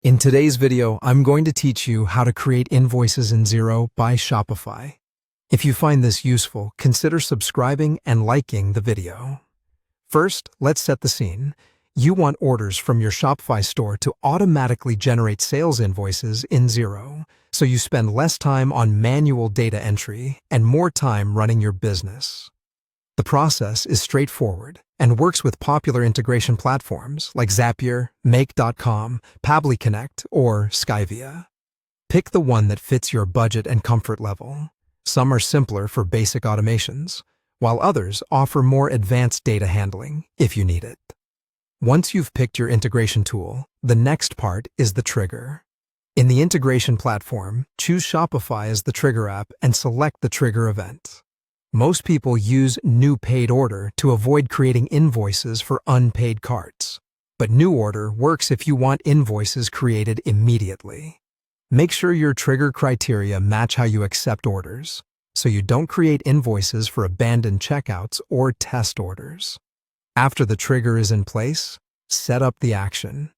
In today's video, I'm going to teach you how to create invoices in Xero by Shopify. If you find this useful, consider subscribing and liking the video. First, let's set the scene. You want orders from your Shopify store to automatically generate sales invoices in Xero, so you spend less time on manual data entry and more time running your business. The process is straightforward and works with popular integration platforms like Zapier, Make.com, Pabbly Connect, or Skyvia. Pick the one that fits your budget and comfort level. Some are simpler for basic automations, while others offer more advanced data handling if you need it. Once you've picked your integration tool, the next part is the trigger. In the integration platform, choose Shopify as the trigger app and select the trigger event. Most people use New Paid Order to avoid creating invoices for unpaid carts, but New Order works if you want invoices created immediately. Make sure your trigger criteria match how you accept orders, so you don't create invoices for abandoned checkouts or test orders. After the trigger is in place, set up the action.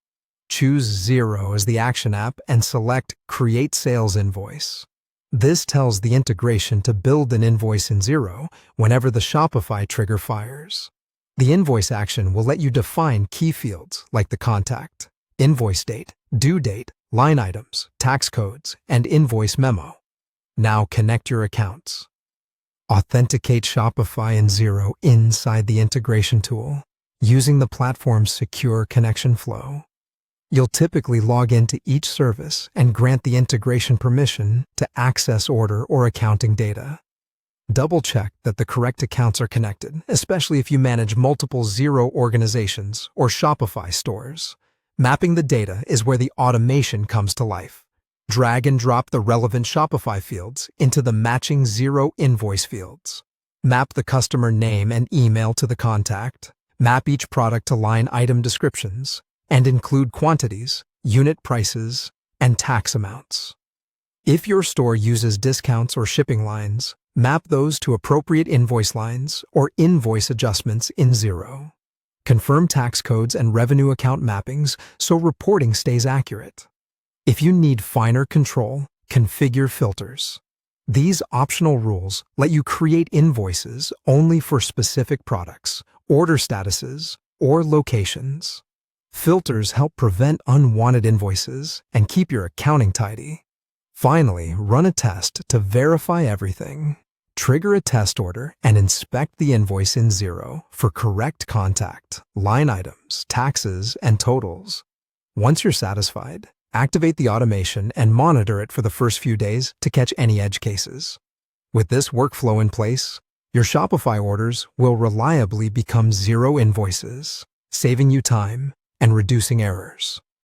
Choose Xero as the action app and select Create Sales Invoice. This tells the integration to build an invoice in Xero whenever the Shopify trigger fires. The invoice action will let you define key fields like the contact, invoice date, due date, line items, tax codes, and invoice memo. Now connect your accounts. Authenticate Shopify and Xero inside the integration tool using the platform's secure connection flow. You'll typically log into each service and grant the integration permission to access order or accounting data. Double-check that the correct accounts are connected, especially if you manage multiple Xero organizations or Shopify stores. Mapping the data is where the automation comes to life. Drag and drop the relevant Shopify fields into the matching Xero invoice fields. Map the customer name and email to the contact. Map each product to line item descriptions, and include quantities, unit prices, and tax amounts. If your store uses discounts or shipping lines, map those to appropriate invoice lines or invoice adjustments in Xero. Confirm tax codes and revenue account mappings so reporting stays accurate. If you need finer control, configure filters. These optional rules let you create invoices only for specific products, order statuses, or locations. Filters help prevent unwanted invoices and keep your accounting tidy. Finally, run a test to verify everything. Trigger a test order and inspect the invoice in Xero for correct contact, line items, taxes, and totals. Once you're satisfied, activate the automation and monitor it for the first few days to catch any edge cases. With this workflow in place, your Shopify orders will reliably become Xero invoices, saving you time and reducing errors.